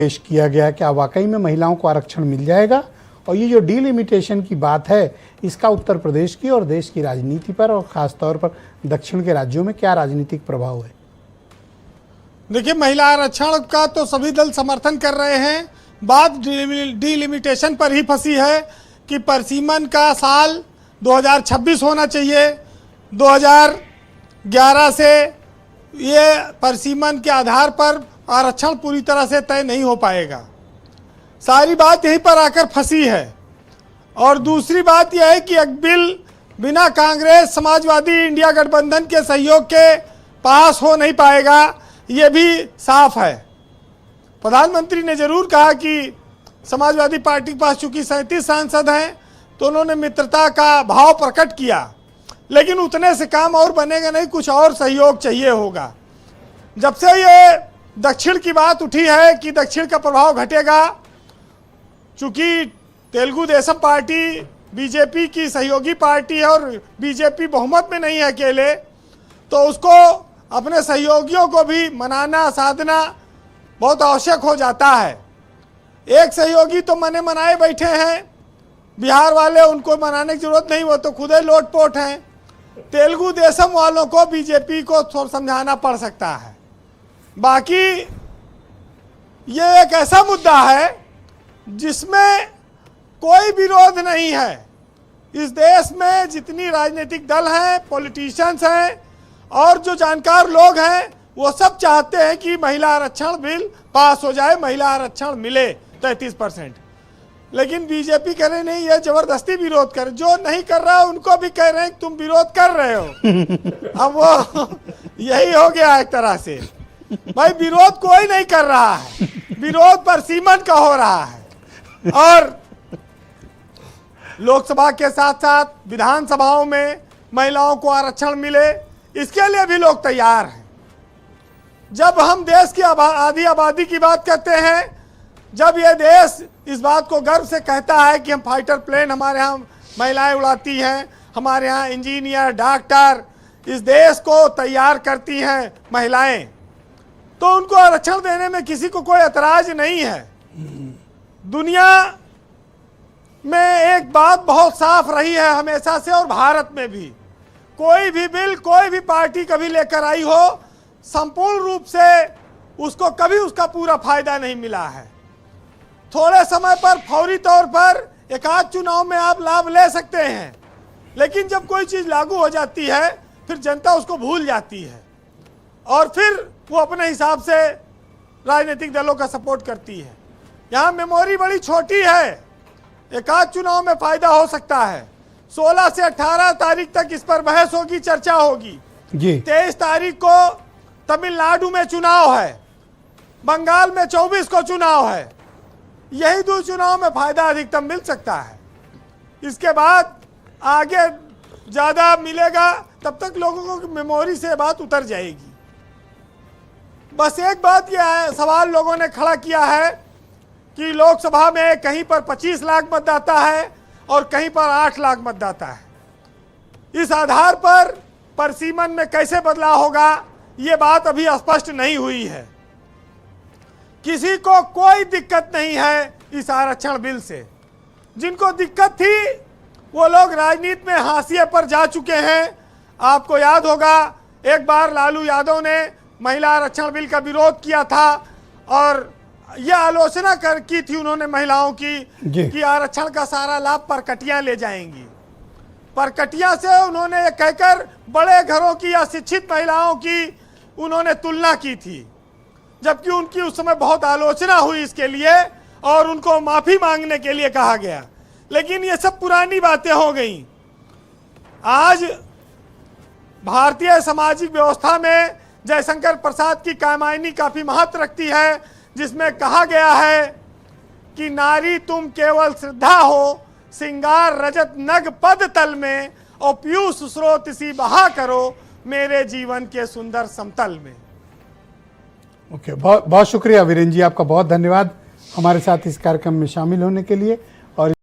पेश किया गया, क्या वाकई में महिलाओं को आरक्षण मिल जाएगा? और ये जो डिलिमिटेशन की बात है, इसका उत्तर प्रदेश की और देश की राजनीति पर और ख़ास तौर पर दक्षिण के राज्यों में क्या राजनीतिक प्रभाव है? देखिए, महिला आरक्षण का तो सभी दल समर्थन कर रहे हैं। बात डिलिमिटेशन पर ही फंसी है कि परिसीमन का साल 2026 होना चाहिए। 2011 से ये परिसीमन के आधार पर आरक्षण पूरी तरह से तय नहीं हो पाएगा। सारी बात यहीं पर आकर फंसी है। और दूसरी बात यह है कि एक बिल बिना कांग्रेस समाजवादी इंडिया गठबंधन के सहयोग के पास हो नहीं पाएगा, ये भी साफ है। प्रधानमंत्री ने जरूर कहा कि समाजवादी पार्टी के पास चूंकि 37 सांसद हैं तो उन्होंने मित्रता का भाव प्रकट किया, लेकिन उतने से काम और बनेगा नहीं, कुछ और सहयोग चाहिए होगा। जब से ये दक्षिण की बात उठी है कि दक्षिण का प्रभाव घटेगा, चूंकि तेलुगु देशम पार्टी बीजेपी की सहयोगी पार्टी है और बीजेपी बहुमत में नहीं है अकेले, तो उसको अपने सहयोगियों को भी मनाना साधना बहुत आवश्यक हो जाता है। एक सहयोगी तो मने मनाए बैठे हैं, बिहार वाले, उनको मनाने की जरूरत नहीं, वो तो खुद ही लोटपोट हैं। तेलुगु देशम वालों को बीजेपी को थोड़ा समझाना पड़ सकता है। बाकी ये एक ऐसा मुद्दा है जिसमें कोई विरोध नहीं है। इस देश में जितनी राजनीतिक दल हैं, पॉलिटिशियंस हैं और जो जानकार लोग हैं, वो सब चाहते हैं कि महिला आरक्षण बिल पास हो जाए, महिला आरक्षण मिले 33%। लेकिन बीजेपी कह रहे नहीं, ये जबरदस्ती विरोध कर, जो नहीं कर रहा है उनको भी कह रहे हैं तुम विरोध कर रहे हो। अब वो यही हो गया एक तरह से। भाई, विरोध कोई नहीं कर रहा है, विरोध परिसीमन का हो रहा है। और लोकसभा के साथ साथ विधानसभाओं में महिलाओं को आरक्षण मिले, इसके लिए भी लोग तैयार हैं। जब हम देश की आधी आबादी की बात करते हैं, जब ये देश इस बात को गर्व से कहता है कि हम फाइटर प्लेन हमारे यहाँ महिलाएं उड़ाती हैं, हमारे यहाँ इंजीनियर डॉक्टर इस देश को तैयार करती हैं महिलाएं, तो उनको आरक्षण देने में किसी को कोई एतराज नहीं है। दुनिया में एक बात बहुत साफ रही है हमेशा से, और भारत में भी कोई भी बिल कोई भी पार्टी कभी लेकर आई हो, संपूर्ण रूप से उसको कभी उसका पूरा फायदा नहीं मिला है। थोड़े समय पर फौरी तौर पर एक आध चुनाव में आप लाभ ले सकते हैं, लेकिन जब कोई चीज लागू हो जाती है फिर जनता उसको भूल जाती है और फिर वो अपने हिसाब से राजनीतिक दलों का सपोर्ट करती है। यहाँ मेमोरी बड़ी छोटी है, एक आध चुनाव में फायदा हो सकता है। 16 से 18 तारीख तक इस पर बहस होगी, चर्चा होगी। 23 तारीख को तमिलनाडु में चुनाव है, बंगाल में 24 को चुनाव है। यही दो चुनाव में फायदा अधिकतम मिल सकता है। इसके बाद आगे ज्यादा मिलेगा, तब तक लोगों को मेमोरी से बात उतर जाएगी। बस एक बात यह है, सवाल लोगों ने खड़ा किया है कि लोकसभा में कहीं पर 25 लाख मतदाता है और कहीं पर 8 लाख मतदाता है। इस आधार पर परिसीमन में कैसे बदलाव होगा, ये बात अभी स्पष्ट नहीं हुई है। किसी को कोई दिक्कत नहीं है इस आरक्षण बिल से। जिनको दिक्कत थी वो लोग राजनीति में हाशिए पर जा चुके हैं। आपको याद होगा, एक बार लालू यादव ने महिला आरक्षण बिल का विरोध किया था और यह आलोचना की थी उन्होंने महिलाओं की कि आरक्षण का सारा लाभ परकटियां ले जाएंगी। परकटियां से उन्होंने ये कहकर बड़े घरों की या शिक्षित महिलाओं की उन्होंने तुलना की थी, जबकि उनकी उस समय बहुत आलोचना हुई इसके लिए और उनको माफी मांगने के लिए कहा गया। लेकिन ये सब पुरानी बातें हो गई। आज भारतीय सामाजिक व्यवस्था में जयशंकर प्रसाद की कायमानी काफी महत्व रखती है, जिसमें कहा गया है कि नारी तुम केवल श्रद्धा हो, सिंगार रजत नग पद तल में, और पीयूष स्रोत सी बहा करो मेरे जीवन के सुंदर समतल में। ओके, बहुत बहुत शुक्रिया वीरेंद्र जी, आपका बहुत धन्यवाद हमारे साथ इस कार्यक्रम में शामिल होने के लिए। और